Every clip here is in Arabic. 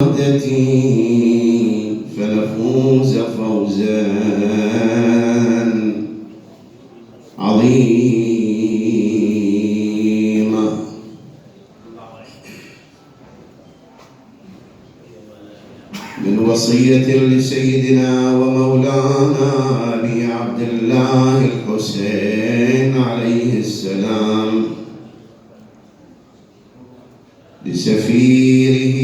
بشهادتي فنفوز فوزا عظيما. من وصية لسيدنا ومولانا أبي عبد الله الحسين عليه السلام لسفيره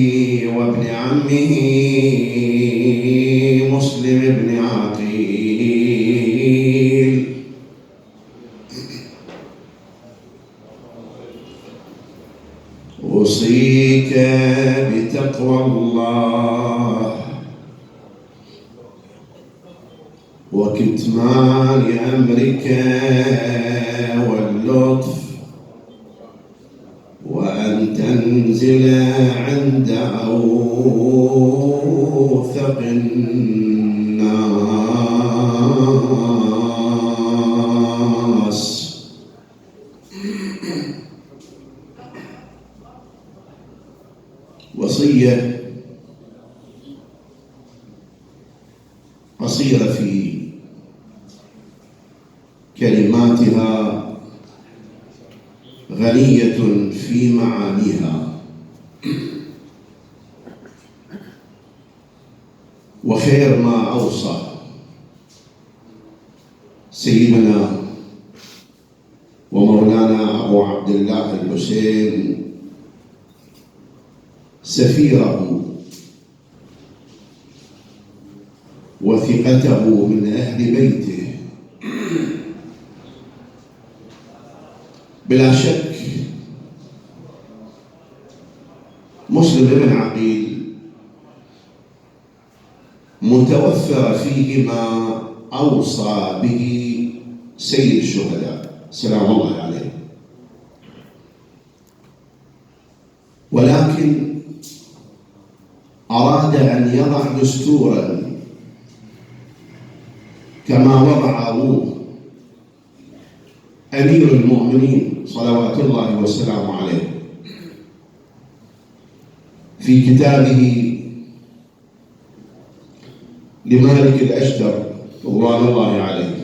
وابن عمه مسلم بن عقيل: أوصيك بتقوى الله وكتمان أمرك واللطف، وأن تنزل عند أوثق الناس. وصية قصيرة في كلماتها، غنية في معانيها، وخير ما أوصى سيدنا ومولانا أبو عبد الله الحسين سفيره وثقته من أهل بيته. بلا شك مسلم بن عقيل متوفر فيه ما أوصى به سيد الشهداء سلام الله عليه، ولكن أراد أن يضع دستورا كما وضع أبوه أمير المؤمنين صلوات الله وسلامه عليه في كتابه لمالك الأشتر رضوان الله عليه: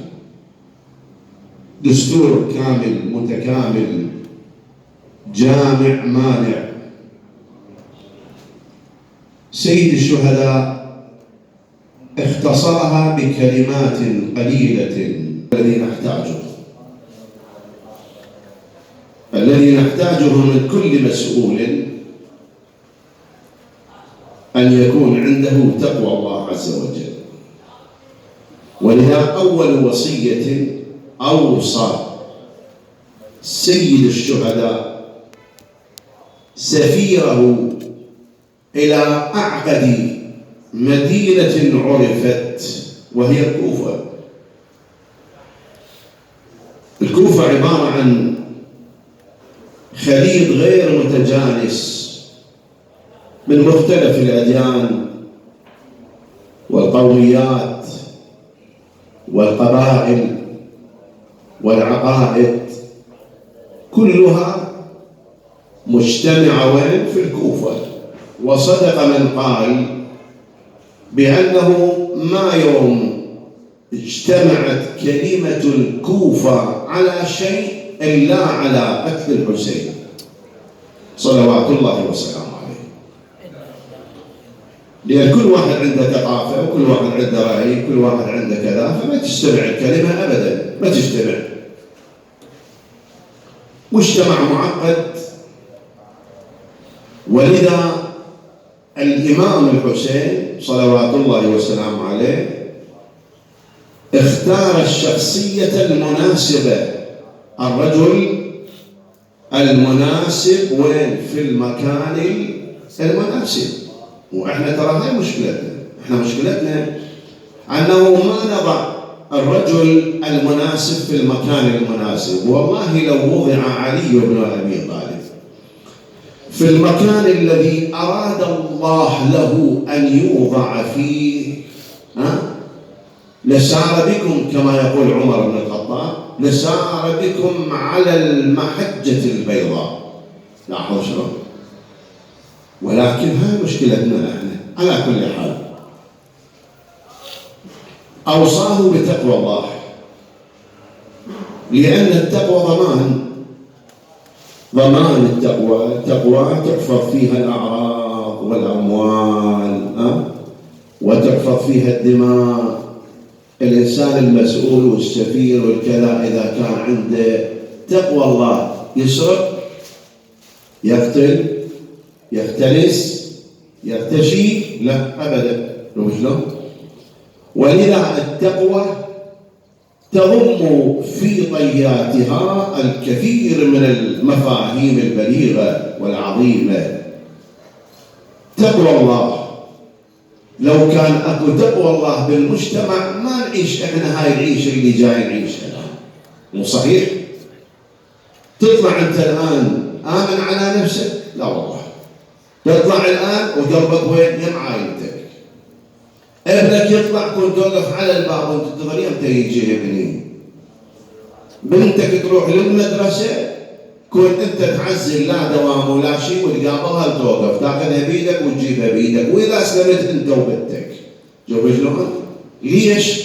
دستور كامل متكامل جامع مانع. سيد الشهداء اختصرها بكلمات قليلة الذي نحتاجه من كل مسؤول أن يكون عنده تقوى الله عز وجل. ولذا أول وصية أوصى سيد الشهداء سفيره إلى أعقد مدينة عرفت وهي الكوفة. الكوفة عبارة عن خليط غير متجانس من مختلف الأديان والقوميات والقبائل والعقائد، كلها مجتمعة وين؟ في الكوفة. وصدق من قال بأنه ما يوم اجتمعت كلمة الكوفة على شيء إلا على قتل الحسين صلوات الله وسلامه عليه، لأن كل واحد عنده ثقافة وكل واحد عنده رأي، كل واحد عنده كذا، فما تجتمع الكلمة أبدا، ما تجتمع. مجتمع معقد. ولذا الإمام الحسين صلوات الله وسلامه عليه اختار الشخصية المناسبة، الرجل المناسب وين؟ في المكان المناسب. وإحنا ترى هاي مشكلتنا، إحنا مشكلتنا أنه ما نضع الرجل المناسب في المكان المناسب. والله لو وضع علي بن أبي طالب في المكان الذي أراد الله له أن يوضع فيه لسار بكم، كما يقول عمر بن الخطاب، لسار بكم على المحجة البيضاء. لاحظوا شلون. ولكن هاي مشكلتنا احنا، على كل حال أوصاه بتقوى الله، لأن التقوى ضمان التقوى تحفظ فيها الأعراض والأموال، وتحفظ فيها الدماء. الإنسان المسؤول والسفير والكذا إذا كان عنده تقوى الله يسرق، يقتل، يختلس، يرتشي؟ لا أبدا. شلون؟ ولذا التقوى تضم في طياتها الكثير من المفاهيم البليغة والعظيمة. تقوى الله، لو كان اكو تقوى الله بالمجتمع ما نعيش احنا هاي العيشه اللي جاي نعيشها. مو صحيح؟ تطلع انت الان امن على نفسك؟ لا والله. تطلع الان وقلبك وين؟ يم عائلتك. ابنك يطلع كنت توقف على الباب وانت تنتظر يمتى يجي ابني. بنتك تروح للمدرسه كنت انت تعزل لا دوام ولا شيء وتقابلها توقف تاخذها بيدك وتجيبها بيدك، واذا اسلمت انت وبنتك. شوف شلون؟ ليش؟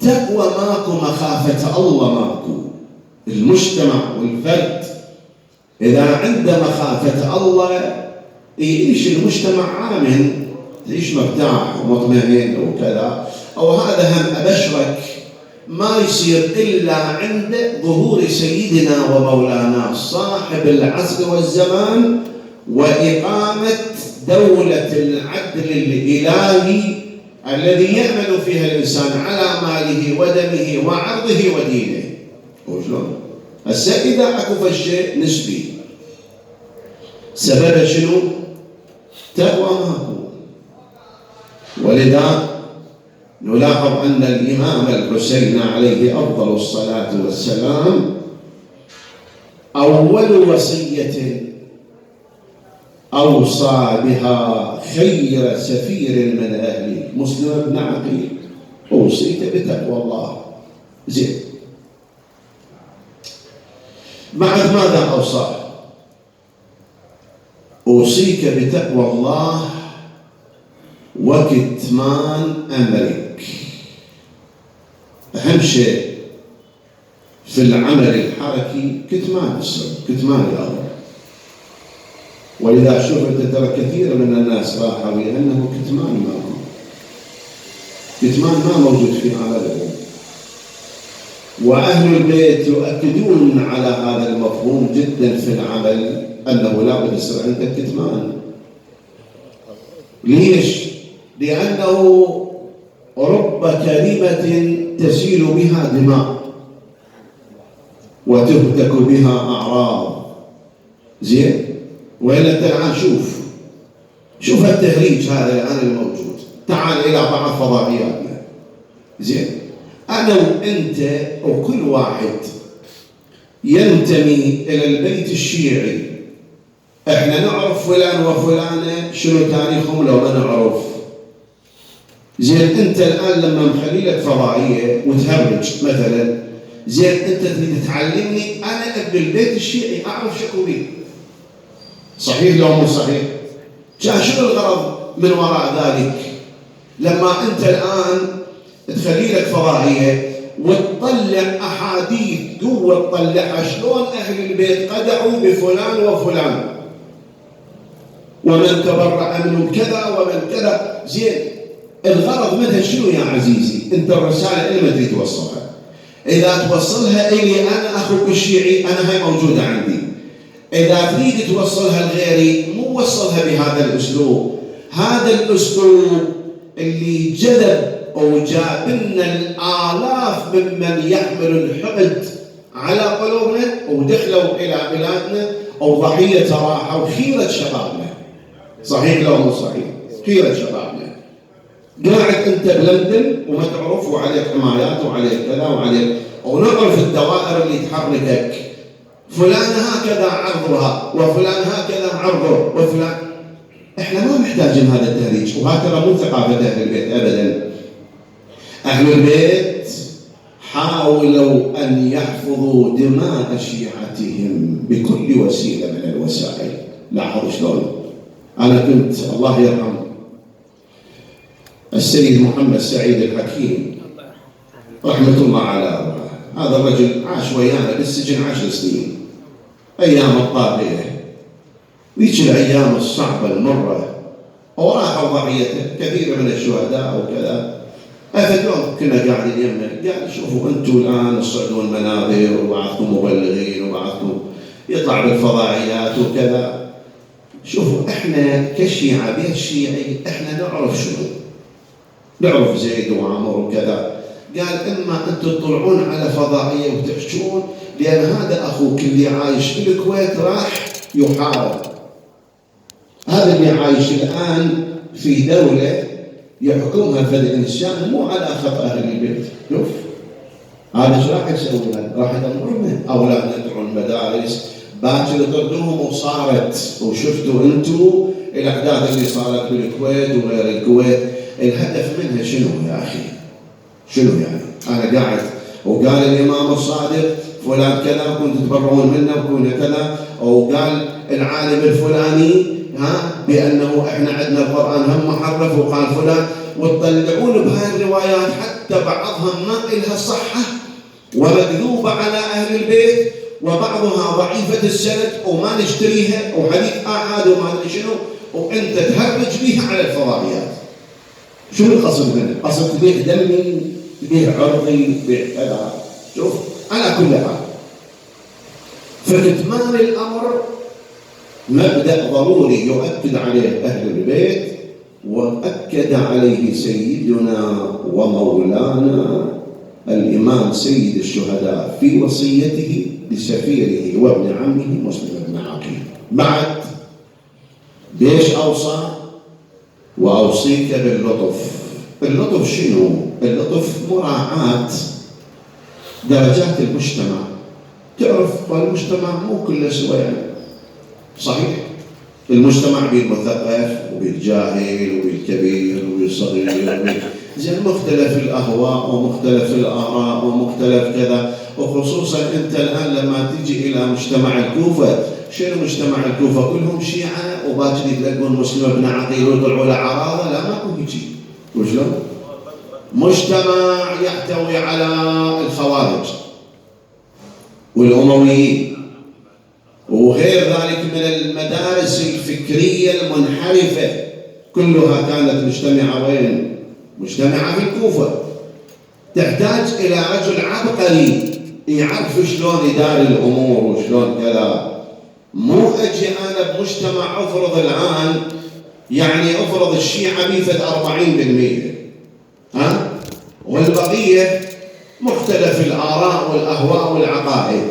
تقوى ماكو، مخافه الله ماكو. المجتمع والفرد اذا عنده مخافه الله يعيش المجتمع امن، تعيش مرتاح ومطمئن وكذا. او هذا هم ابشرك ما يصير إلا عند ظهور سيدنا ومولانا صاحب العصر والزمان وإقامة دولة العدل الإلهي الذي يأمن فيها الإنسان على ماله ودمه وعرضه ودينه. وشلون؟ هسه إذا أكو الشيء نسبي، سبب شنو؟ تقوى ماكو. ولذا نلاحظ أن الإمام الحسين عليه أفضل الصلاة والسلام أول وصية أوصى بها خير سفير من أهله مسلم بن عقيل: أوصيك بتقوى الله. زين، بعد ماذا أوصاه؟ أوصيك بتقوى الله وكتمان أمرك. أهم شيء في العمل الحركي كتمان السر، كتمان الأمر. ولذا شفت ترى كثير من الناس راحوا لأنه كتمان ما موجود في عملهم. وأهل البيت يؤكدون على هذا المفهوم جدا في العمل، أنه لا بد يصير عندك كتمان. ليش؟ لأنه رب كلمة تسيل بها دماء وتهتك بها أعراض. زين؟ وإلا أنت الآن شوف التهريج هذا الآن الموجود. تعال إلى بعض فضائياتنا. زين؟ أنا وأنت وكل واحد ينتمي إلى البيت الشيعي، إحنا نعرف فلان وفلانة شنو تاريخهم لو ما نعرف. زين، أنت الآن لما مخلي لك فضائية وتهرج مثلا، زين أنت تريد تعلمني أنا ابن البيت الشيعي أعرف شكو بيه. صحيح لو مو صحيح؟ شنو الغرض من وراء ذلك؟ لما أنت الآن تخلي لك فضائية وتطلع أحاديث قوة تطلعها شلون أهل البيت قدعوا بفلان وفلان ومن تبرأ منهم كذا ومن كذا. زين، الغرض منها شنو يا عزيزي؟ أنت الرسالة اللي ما تريد توصلها، إذا توصلها إلي أنا أخوك الشيعي أنا هاي موجودة عندي. إذا تريد توصلها لغيري مو وصلها بهذا الأسلوب. هذا الأسلوب اللي جذب أو جاب لنا الآلاف ممن يحمل الحقد على قلوبنا ودخلوا إلى بلادنا أو ضحية راحة وخيرة شبابنا. صحيح لو مو صحيح؟ خيرة شبابنا. قاعد أنت بلندن وما تعرف وعليك حمايات وعليك كذا وعليك، ونعرف الدوائر اللي تحركك. فلان هكذا عرضها وفلان هكذا عرضه وفلان. احنا ما محتاجين هذا التهريج، وهكذا مو ثقافة أهل البيت أبدا. أهل البيت حاولوا أن يحفظوا دماء شيعتهم بكل وسيلة من الوسائل. لاحظوا شلون؟ أنا كنت الله يرحم السيد محمد سعيد الحكيم رحمة الله على أرواحه. هذا الرجل عاش ويانا بالسجن 10 سنين أيام الطاغية، ويش الأيام الصعبة المرة، وراحوا ضحيته كثير من الشهداء وكذا. اليوم كنا قاعدين يمنا، قال شوفوا أنتم الآن تصعدون منابر وبعضكم مبلغين وبعضكم يطلع بالفضائيات وكذا. شوفوا احنا كشيعة بيت شيعي احنا نعرف شنو، نعرف زيد وعمر وكذا. قال اما انتم تطلعون على فضائية وتحشون، لان هذا اخوك اللي عايش في الكويت راح يحارب، هذا اللي عايش الان في دولة يحكمها فالإنسان مو على خط أهل البيت. شوف هذا ايش راح يسوي؟ راح يدمرنا. أولاد ندعو المدارس باكر يطردوهم، وصارت وشفتوا أنتم الأحداث اللي صارت بالكويت وغير الكويت. الهدف منها شنو يا أخي؟ شنو يعني؟ أنا قاعد وقال الإمام الصادق فلان كذا كنت تبرعون منه وكنا كذا، وقال العالم الفلاني بأنه إحنا عندنا القرآن هم محرف وقال فلان، وتطلعون بهاي الروايات حتى بعضها ما إلها صحة ومكذوبة على أهل البيت، وبعضها ضعيفة السند وما نشتريها وحديث آحاد وما أدري شنو، وأنت تهرج بيها على الفضائيات. شو القصد منه؟ قصد تبيع دمي، تبيع عرضي، تبيع كذا. شوف على كل حال، فكتمان الأمر مبدأ ضروري يؤكد عليه أهل البيت، وأكد عليه سيدنا ومولانا الإمام سيد الشهداء في وصيته لسفيره وابن عمه مسلم بن عقيل. بعد ليش أوصى؟ وأوصيك باللطف. اللطف شنو؟ اللطف مراعاة درجات المجتمع. تعرف المجتمع مو كله سوى، صحيح المجتمع بالمثقف وبالجاهل وبالكبير وبالصغير زين، مختلف الأهواء ومختلف الآراء ومختلف كذا. وخصوصا أنت الآن لما تجي إلى مجتمع الكوفة، شنو مجتمع الكوفة؟ كلهم شيعة وباكر تلاقون مسلم بن عقيل ويطلعوا له عراضة. لا ما كون يجي. وشلون؟ مجتمع يحتوي على الخوارج والأمويين وغير ذلك من المدارس الفكرية المنحرفة، كلها كانت مجتمعة وين؟ مجتمعة في الكوفة. تحتاج إلى رجل عبقري يعرف شلون يدار الأمور وشلون كذا. مو أجي أنا بمجتمع أفرض الآن، يعني أفرض الشيعة بيفت 40% والبقية مختلف الآراء والأهواء والعقائد.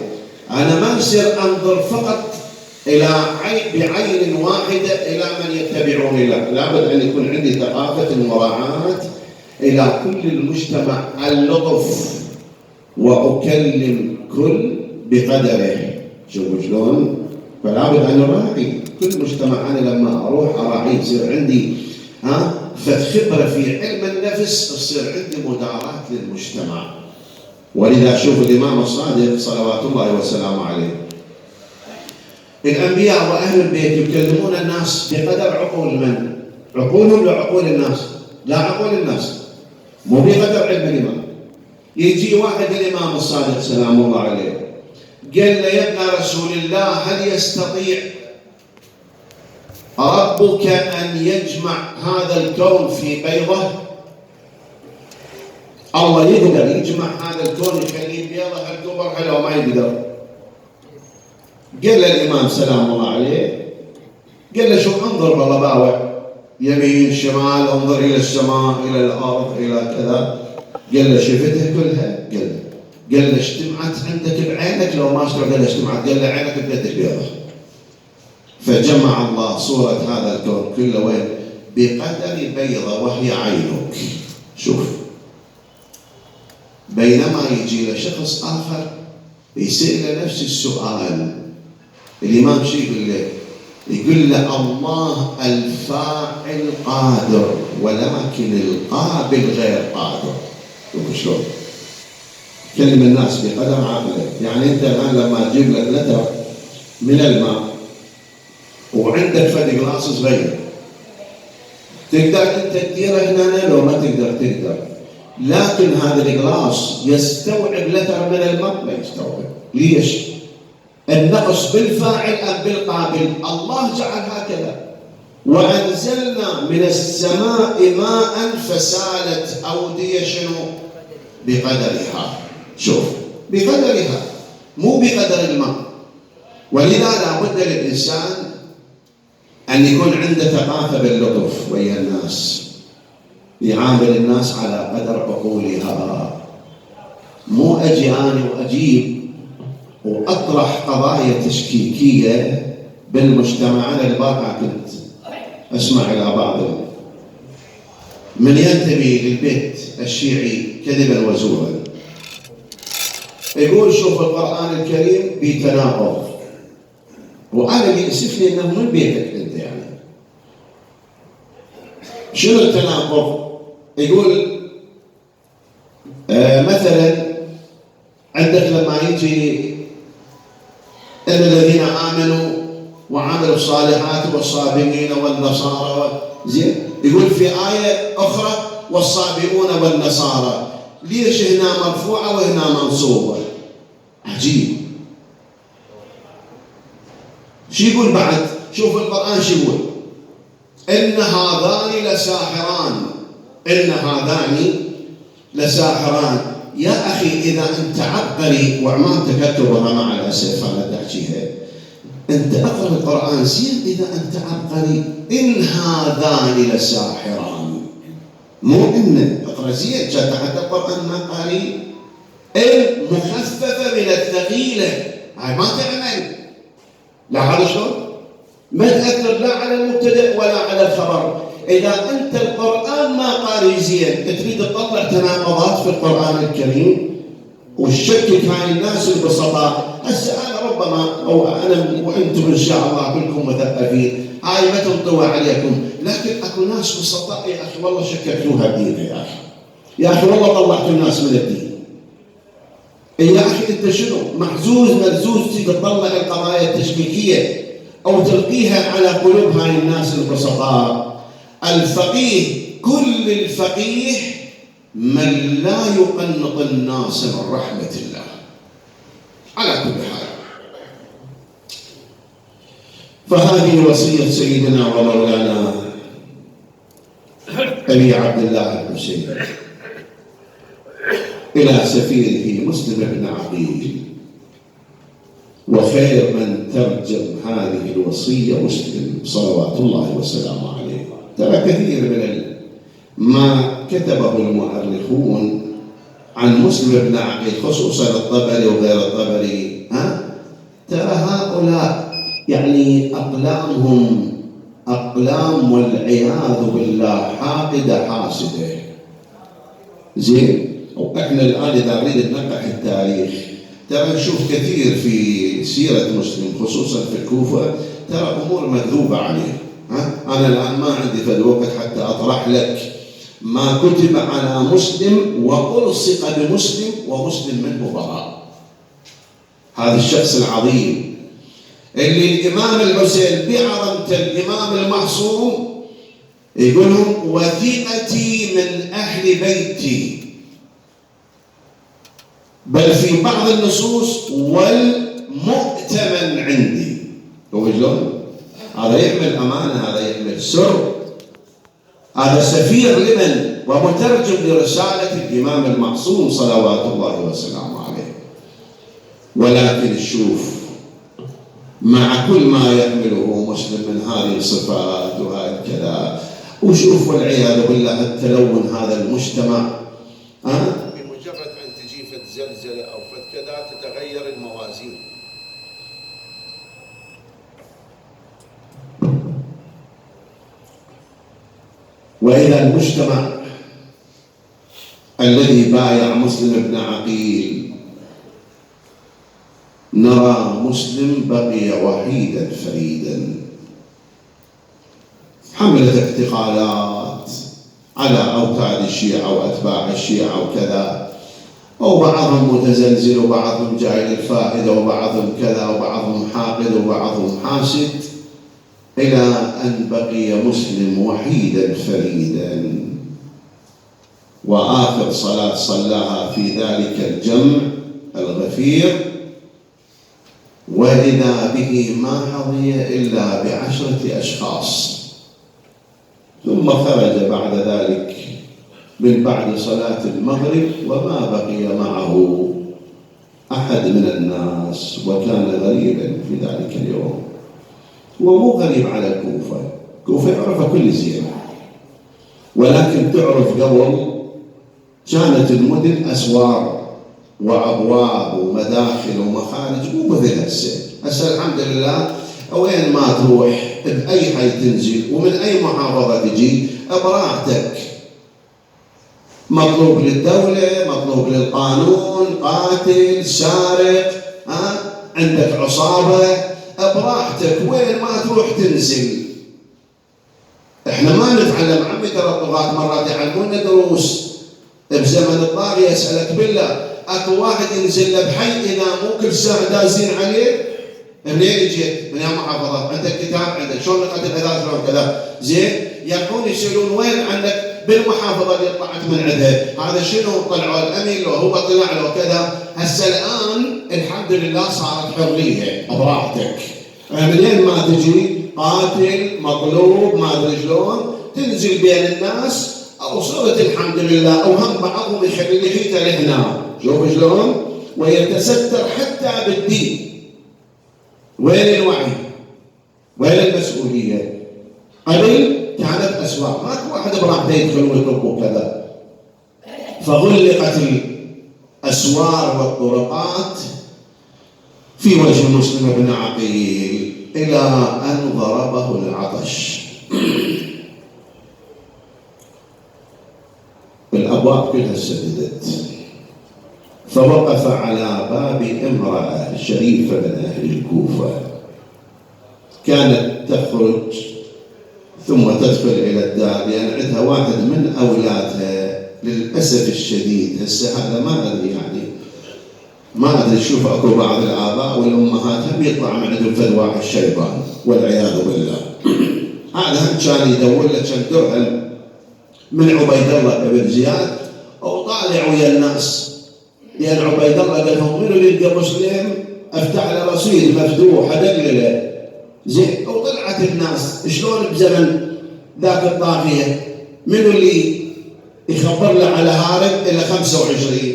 أنا ما يصير أنظر فقط إلى بعين واحدة إلى من يتبعون له، لابد أن يكون عندي ثقافة مراعاة إلى كل المجتمع، اللطف، وأكلم كل بقدره. شوفوا شلون؟ فلابد أن نراعي كل مجتمع. أنا لما أروح أراعي يصير عندي فخبرة في علم النفس، تصير عندي مداراة للمجتمع. ولذا شوف الإمام الصادق صلوات الله وسلامه عليه، الأنبياء وأهل البيت يكلمون الناس بقدر عقول من؟ عقولهم لعقول الناس، لا عقول الناس، مو بقدر علم الإمام. يجي واحد الإمام الصادق سلام الله عليه قال له يا ابن رسول الله، هل يستطيع ربك أن يجمع هذا الكون في بيضة؟ الله يقدر يجمع هذا الكون يخليه بيضة هالكبر حلو؟ ما يقدر. قال له الإمام سلام الله عليه، قال له شوف انظر بالله باوع، يمين شمال، انظر إلى السماء إلى الأرض إلى كذا. قال له شفتها كلها؟ قال له اجتمعت عندك بعينك؟ لو ما اشتغل قال له اجتمعت. قال له عينك بدت بيضة. فجمع الله صورة هذا الكون كله وين؟ بقدر بيضة وهي عينك. شوف، بينما يجي لشخص آخر يسأل نفس السؤال، الإمام شو يقول له؟ يقول له الله الفاعل قادر ولكن القابل غير قادر. شوف شلون كلم الناس بقدر عقله. يعني أنت الآن لما تجيب لك لتر من الماء وعندك فد جلاس صغير، تقدر أنت تديره هنا لو ما تقدر، لكن هذا الجلاس يستوعب لتر من الماء؟ لا يستوعب. ليش؟ النقص بالفاعل أم بالقابل؟ الله جعل هكذا. وأنزلنا من السماء ماء فسالت أودية شنو؟ بقدرها. شوف، بقدرها مو بقدر الماء. ولذا لا بد للإنسان أن يكون عنده ثقافة باللطف ويا الناس، يعامل الناس على قدر عقولها. مو أجي أنا وأجيب وأطرح قضايا تشكيكية بالمجتمع. أنا البارحة كنت أسمع إلى بعض من ينتمي للبيت الشيعي كذبا وزورا يقول شوف القرآن الكريم بتناقض، وأنا اللي يأسفني أنه من بيتك أنت يعني. شنو التناقض؟ يقول مثلا عندك لما يجي إن الذين آمنوا وعملوا الصالحات والصابئين والنصارى زين، يقول في آية أخرى والصابئون والنصارى. ليش هنا مرفوعة وهنا منصوبة؟ عجيب. شو يقول بعد؟ شوف القرآن شو يقول: إن هذان لساحران، إن هذان لساحران. يا أخي إذا أنت عبقري وعمال تكتبها مع الأسف أنا تحكيها، أنت أقرأ القرآن زين. إذا أنت عبقري، إن هذان لساحران، مو إن اقرأ زين حتى القرآن ما قاري. المخففة من الثقيلة هاي ما تعمل. لاحظوا شلون؟ ما تأثر لا على المبتدأ ولا على الخبر. إذا أنت القرآن ما قاري زين تريد تطلع تناقضات في القرآن الكريم وتشكك هاي الناس البسطاء. هسه أنا ربما أو أنا وأنتم إن شاء الله كلكم مثقفين، هاي ما تنطوى عليكم، لكن أكو ناس بسطاء يا أخي والله شككتوها بدينها يا أخي، يا أخي والله طلعتوا الناس من الدين. يا أخي أنت شنو محزوز ملزوز تيجي تطلع القضايا التشكيكية أو تلقيها على قلوب هاي الناس البسطاء. الفقيه كل الفقيه من لا يقنط الناس من رحمة الله على كل حال. فهذه وصية سيدنا ومولانا أبي عبد الله الحسين إلى سفيره مسلم بن عقيل. وخير من ترجم هذه الوصية مسلم صلوات الله وسلامه عليه. ترى كثير من ما كتبه المؤرخون عن مسلم بن عقيل خصوصا الطبري وغير الطبري، ترى هؤلاء يعني أقلامهم أقلام والعياذ بالله حاقدة حاسدة. زين، وإحنا الآن إذا نريد نقح التاريخ ترى نشوف كثير في سيرة مسلم خصوصا في الكوفة ترى أمور مكذوبة عليه. أنا الآن ما عندي في الوقت حتى أطرح لك ما كتب على مسلم وألصق بمسلم ومسلم منه براء. هذا الشخص العظيم اللي الإمام الحسين بعظمة الإمام المعصوم يقولهم وثيقتي من أهل بيتي، بل في بعض النصوص والمؤتمن عندي. هو شلون؟ هذا يحمل أمانة، هذا يحمل سر، هذا سفير لمن ومترجم لرسالة الإمام المعصوم صلوات الله وسلامه عليه. ولكن شوف مع كل ما يحمله مسلم من هذه الصفات وهذا الكذا، وشوف والعياذ بالله التلون هذا المجتمع، بمجرد أن تجي فد زلزلة أو فد كذا تتغير الموازين. وإلى المجتمع الذي بايع مسلم بن عقيل نرى مسلم بقي وحيدا فريدا، حملت اعتقالات على أوتاد الشيعة وأتباع الشيعة وكذا، وبعضهم متزلزل وبعضهم جاي للفائدة وبعضهم كذا وبعضهم حاقد وبعضهم حاسد. إلى أن بقي مسلم وحيدا فريدا، وآخر صلاة صلاها في ذلك الجمع الغفير وإذا به ما حظي إلا ب10 أشخاص، ثم خرج بعد ذلك من بعد صلاة المغرب وما بقي معه أحد من الناس، وكان غريبا في ذلك اليوم. ومو غريب على الكوفة، كوفة يعرف كل زين، ولكن تعرف قبل كانت المدن أسوار وأبواب ومداخل ومخارج، مو مثل هسه الحمد لله وين ما تروح بأي حي تنزل ومن أي محافظة تجي براحتك، مطلوب للدولة، مطلوب للقانون، قاتل، سارق، عندك عصابة، براحتك وين ما تروح تنزل. احنا ما نتعلم عمي، ترى الطغاة مرات يعلمونا دروس بزمن الطاغية. يسألك بالله اكو واحد ينزل له بحي اذا مو كل ساعة دازين عليه، منين جيت؟ من يا محافظة؟ عندك كتاب؟ عندك شلون نقتل هذا شلون كذا؟ زين يكون يسألون وين عندك بالمحافظة اللي طلعت من عندها، هذا شنو طلعوا الأمين لو هو طلع له كذا. هسه الآن الحمد لله صارت حرية براحتك، منين ما تجي قاتل مطلوب ما ادري شلون تنزل بين الناس، او صرت الحمد لله او هم بعضهم يخلي لحيته لهنا، شوف شلون، ويتستر حتى بالدين. وين الوعي؟ وين المسؤولية؟ قبل كانت أسواق، ماكو واحد براحته يدخل ويطب وكذا، فغلقت الأسوار والطرقات في وجه مسلم بن عقيل إلى أن ضربه العطش. الأبواب كلها سددت، فوقف على باب امرأة شريفة من أهل الكوفة، كانت تخرج ثم تدخل إلى الدار، لأن عندها واحد من أولادها للأسف الشديد. هسه هذا ما أدري، يعني ما أدري، شوف أكو بعض الآباء والأمهات هم يطلع من عندهم فدواء الشيطان والعياذ بالله. هذا هم كان يدور له كم درهم من عبيد الله بن زياد وطالع ويا الناس، لأن عبيد الله قال لهم منو اللي يلقى مسلم افتح له رصيد مفتوح ادلله. زين وطلعت الناس شلون بزمن ذاك الطاغية، منو اللي يخبر له على هارب الى 25،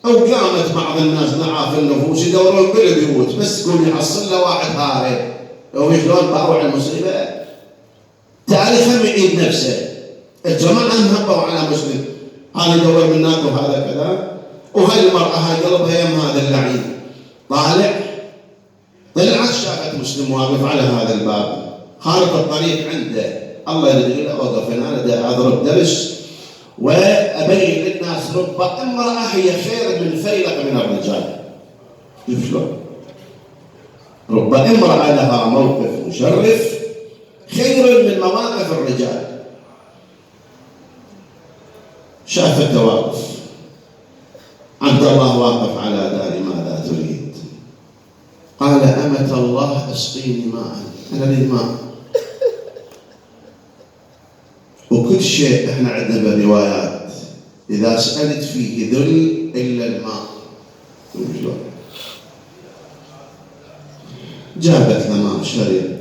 او قامت بعض الناس ضعاف النفوس يدورون بالبيوت بس يقول يحصل له واحد هارب، او شلون باوع المصيبه. تاريخ هم يعيد نفسه، الجماعه انهبوا على مسلم، هذا يدور من هناك وهذا كذا، وهاي المرأة هاي قلبها يم هذا اللعين، طلعت شافت مسلم واقف على هذا الباب، خارق الطريق عنده، الله يريد له اوقف هنا انا اضرب درس وابين للناس رب امرأة هي خير من فيلق من الرجال. شوف شلون، رب امرأة لها موقف مشرف خير من مواقف الرجال. شافت واقف، عبد الله واقف على داري، ماذا تريد؟ قال أمة الله اسقيني ماء، أنا أريد ماء. وكل شيء احنا عندنا بالروايات إذا سألت فيه ذل إلا الماء. جابت له ماء شرب،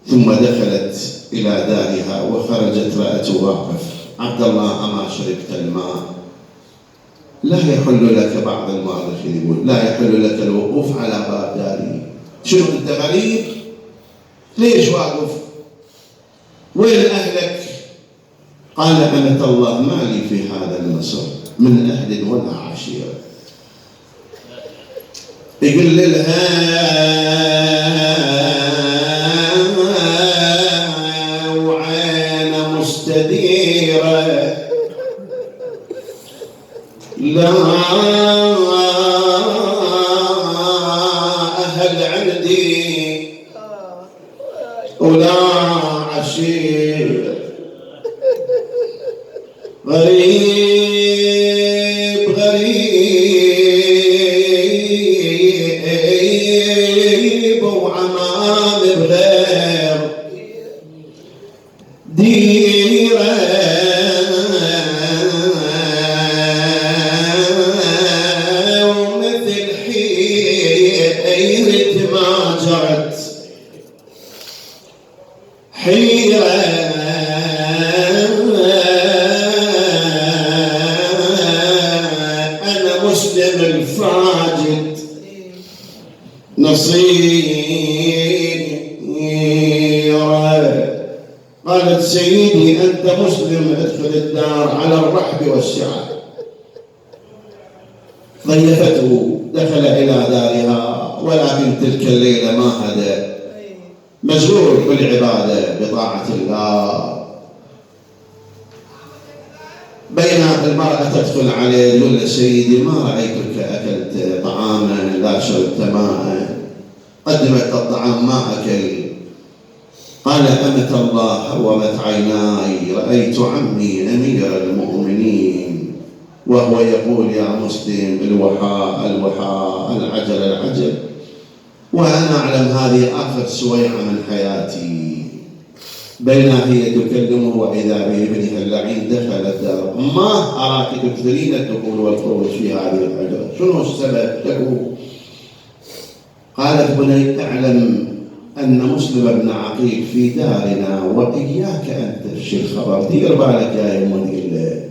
ثم دخلت إلى دارها وخرجت رأته واقف. عبد الله أما شربت الماء؟ لا يحل لك، بعض المؤرخين يقول لا يحل لك الوقوف على باب داري. شنو انت غريب؟ ليش واقف؟ وين اهلك؟ قال أمة الله ما لي في هذا المصر من اهل ولا عشيره. يقول لها وعين مستديره لا أهل عندي ولا عشير، غريب غريب وعمام بغير أنت مسلم ادخل الدار على الرحب والسعة. ضيفته، دخل إلى دارها، ولكن تلك الليلة ما هدأ، مشغول بالعبادة بطاعة الله. بين المرأة تدخل عليه تقول له سيدي ما رأيتك أكلت طعاما لا شربت ماء، قدمت الطعام ما أكل. قال أمة الله هومت عيناي، رأيت عمي أمير المؤمنين وهو يقول يا مسلم الوحاء الوحاء العجل العجل، وأنا أعلم هذه آخر سويعة من حياتي. بينما هي تكلمه وإذا بابنها اللعين دخل الدار. ما أراك تكثرين الدخول والخروج في هذه الحجرة، شنو السبب له؟ قالت بني اعلم أن مسلم بن عقيل في دارنا وإياك أن تفشي الخبر. دير بالك يا يمه، دير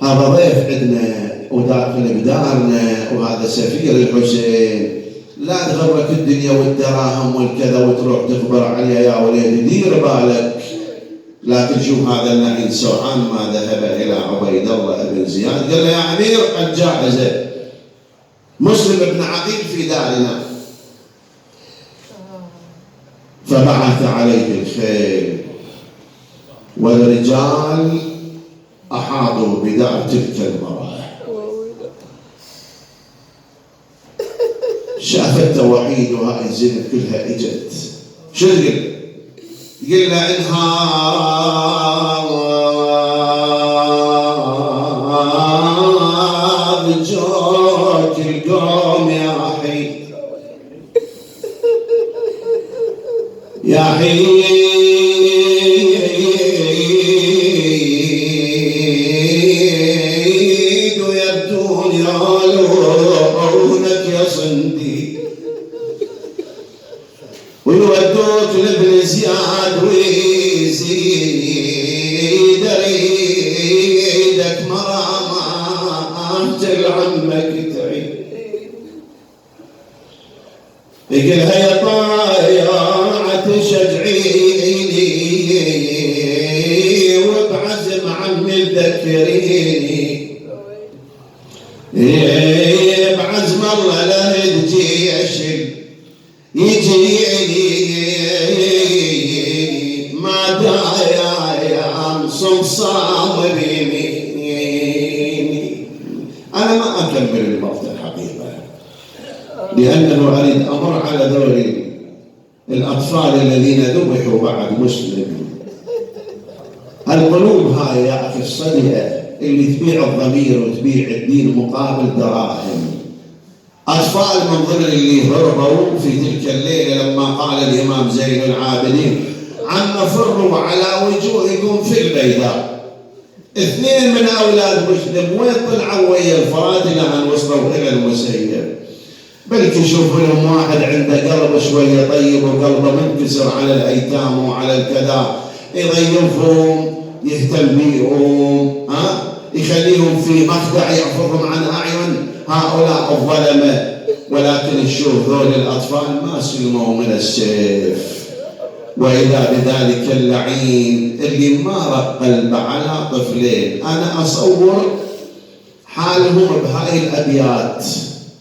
هذا ضيف عندنا وداخل بدارنا وهذا سفير الحسين، لا تغرك الدنيا والدراهم والكذا وتروح تخبر عليها يا وليدي، دير بالك. لكن شوف هذا اللعين سرعان ما ذهب إلى عبيد الله بن زياد قال له يا أمير الجائزة مسلم بن عقيل في دارنا. فبعث عليه الخيل والرجال أحاطوا بدار تلك المرأة. شافت وحيدها الزينب كلها اجت. شو تقول؟ قل له انهار جوك القوم يا حي يا حي ويبدون يالونك يا صندي ويودوك لابن زياد ويزيد ريدك مرامات لعمك تعيد. يقلها يا طايعة شجعيني وبعزم عمي ذكريني بعزم الله لا الجيش يجيني ما دايا يا صمصام بيميني. أنا ما أكمل الوقت الحقيقة لأنه أريد أمر على دور الأطفال الذين ذبحوا بعد مسلم. القلوب هاي يا أخي الصديقة اللي تبيع الضمير وتبيع الدين مقابل دراهم. أطفال من ضمن اللي هربوا في تلك الليلة لما قال الإمام زين العابدين عم فروا على وجوهكم في البيداء. 2 من أولاد مسلم وين طلعوا ويا الفرات إلى أن وصلوا إلى المسيب. بل تشوف لهم واحد عنده قلب شوية طيب وقلبه منكسر على الأيتام وعلى الكذا، يضيفهم يهتم بيهم، يخليهم في مخدع يحفظهم عن أعين هؤلاء الظلمة. ولكن شوف ذول الأطفال ما سلموا من السيف. وإذا بذلك اللعين اللي ما رق قلب على طفلين. أنا أصور حالهم بهاي الأبيات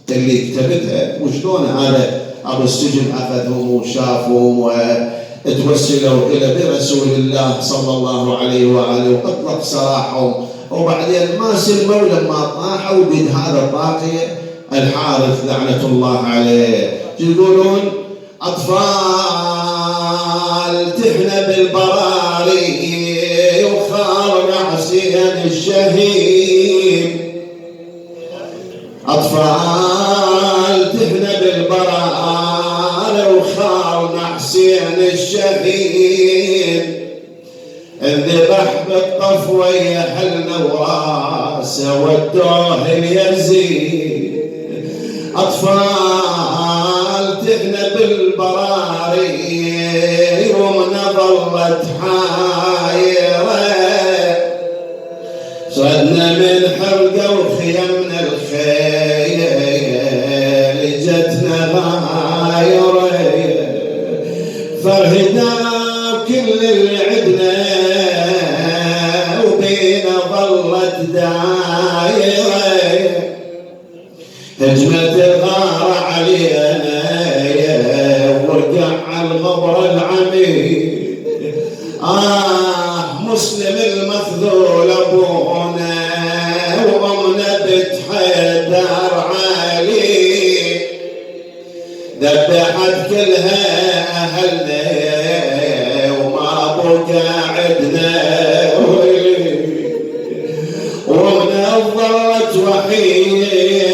اللي كتبتها وشلون هذا أبو السجن أخذهم وشافهم وتوسلوا إلى برسول الله صلى الله عليه وآله وأطلق سراحهم، وبعدين ما سلموا لما طاحوا بيد هذا الطاغية الحارث لعنة الله عليه. يقولون أطفال تحنى بالبراري وخار حسين الشهيد. أطفال تحنى بالبراري وخار حسين الشهيد. الذبح بالطفوية حلنا وراسه ودوه اليزيد. أطفال تحنى بالبراري ومن ظلت حايرة. صدنا من حلقة وخيمنا الخيل جتنا غايرة. فرهدا كل اللي عدنا قامت دايرة هجمت الغار علينا وقع الغبر العميق. مسلم المخذول ابونا وامنا بتحدر علي ذبحت كلها اهلنا وما بقى عدنا ومنا ظلت وحيده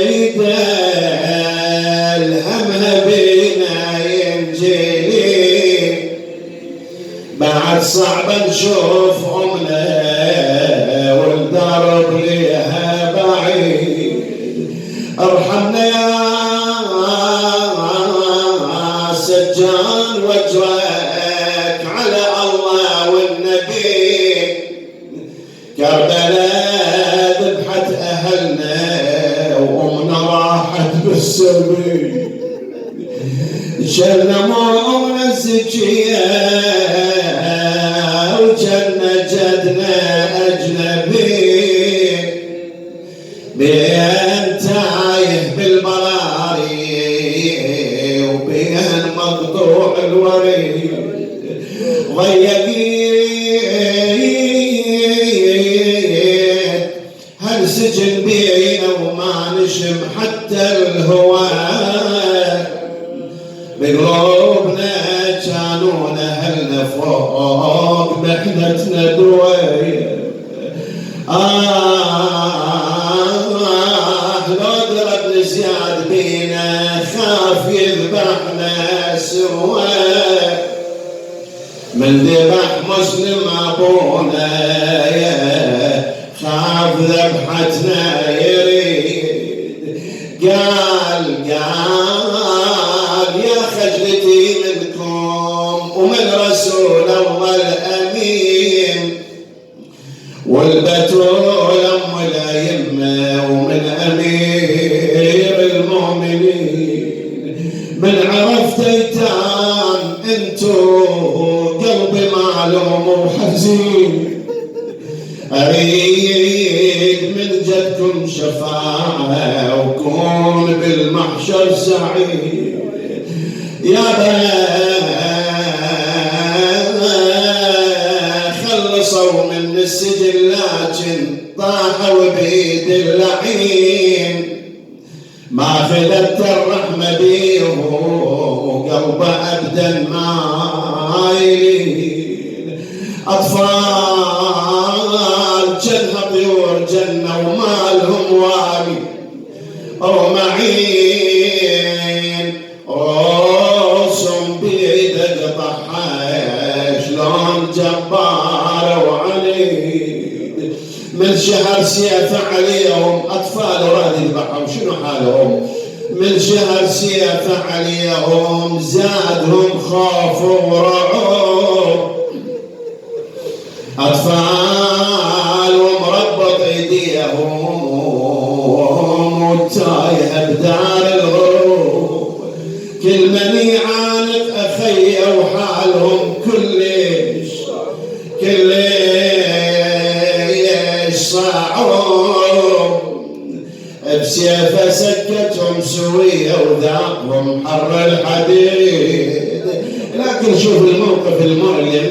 الهمها بينا ينجلي بعد صعب نشوف امنا والدرب ليها بعيد. ارحمنا يا سجان وجهك على الله والنبي كربلاء ذبحت اهلنا وامنا راحت بالسبيل شلنا مؤمنا الزكيه وجنة جدنا أجنبي بين تايه بالبراري وبين مقطوع الوريد ضيقين هالسجن بينا وما نشم حتى الهواء بقلوبنا كانوا أهلنا فوق محنتنا دوية. لو ضرب زياد بينا خاف يذبحنا سوا من ذبح مسلم ابونا خاف ذبحتنا يريد. قال يا خجلتي منكم ومن رسول الله الامين والبتول ام الائمه ومن امير المؤمنين. من عرفت ايتام انتو قلبي معلوم وحزين اريد من جدكم شفاعه وكون بالمحشر سعيد. يا خلصوا من السجن لكن طاحوا بيد اللعين ما خلت الرحمة بيهم وقلبه أبدا مايلين. أطفال جنة طيور جنة ومالهم والي ومعين راسهم بيد قطعها شلون جبار وعنيد. من شهر سيف عليهم أطفال وراد يذبحهم شنو حالهم. من شهر سيف عليهم زادهم خوف ورعب. أطفال ومربط أيديهم والتايه بدار الغروب. كل من يعانق أخي وحالهم كلش صعب. بسيفه سكتهم سويه وذاقهم حر الحديد. لكن شوف الموقف المؤلم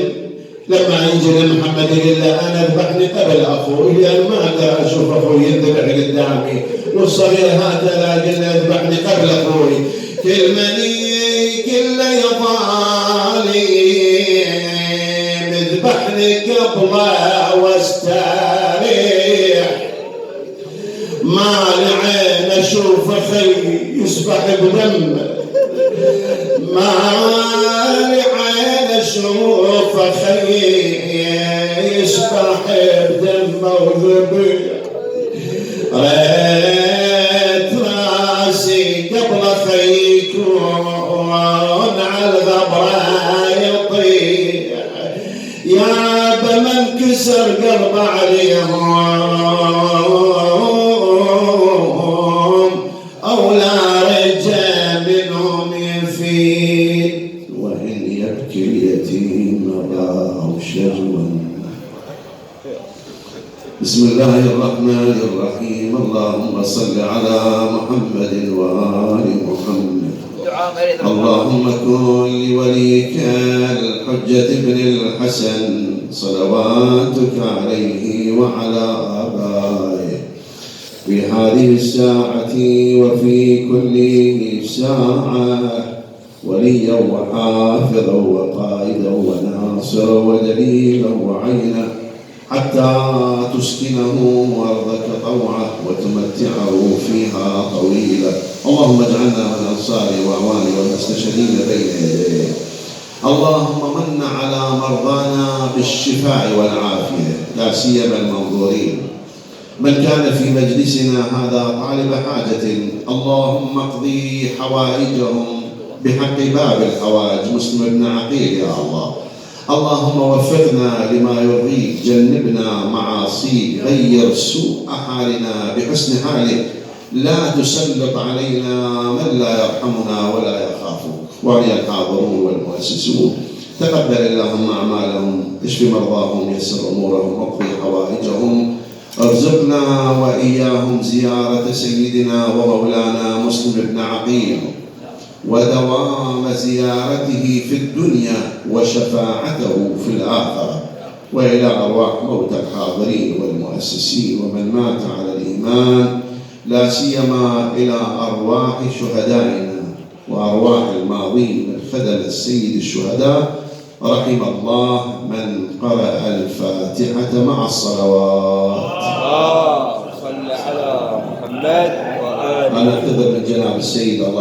لما يجي لمحمد يقول له انا اذبحني قبل اخوي لان ما اقدر اشوف اخوي يذبح قدامي والصغير هذا لا قل له اذبحني قبل اخوي. كل من يقول له يا ظالم اذبحني قبله واستريح ما لعين اشوف اخي يسبح بدمه ما لعين اشوف اخي يسبح بدمه وذبيح. ريت راسي قبل اخي يكون على الغبره يطيح. يا بمن كسر قلب عليهم أولى رجال منهم يفيد. وإن يبكي اليتيم راه شجوا بسم الله الرحمن الرحيم. اللهم صل على محمد وآل محمد. اللهم كن لوليك الحجة بن الحسن صلواتك عليه وعلى آبائه في هذه الساعة وفي كل ساعة وليا وحافظا وقائدا وناصرا ودليلا وعينا حتى تسكنه أرضك طوعا وتمتعه فيها طويلا. اللهم اجعلنا من أنصاره وأعوانه والمستشهدين بين يديه. اللهم من على مرضانا بالشفاء والعافية لا سيما المنظورين. من كان في مجلسنا هذا طالب حاجة اللهم اقضي حوائجهم بحق باب الحوائج مسلم بن عقيل يا الله. اللهم وفقنا لما يرضيك، جنبنا معاصيك، غير سوء حالنا بحسن حالك، لا تسلط علينا من لا يرحمنا ولا يخافك. وعلي الحاضرون والمؤسسون تقبل اللهم أعمالهم، اشف مرضاهم، يسر أمورهم، واقضي حوائجهم، ارزقنا وإياهم زيارة سيدنا ومولانا مسلم بن عقيل ودوام زيارته في الدنيا وشفاعته في الآخرة، وإلى أرواح موتى الحاضرين والمؤسسين ومن مات على الإيمان، لا سيما إلى أرواح شهدائنا وأرواح الماضين من خدم السيد الشهداء. رحم الله من قرأ الفاتحة مع الصلوات. صل على محمد وآله. أنا أعتذر من جناب السيد الله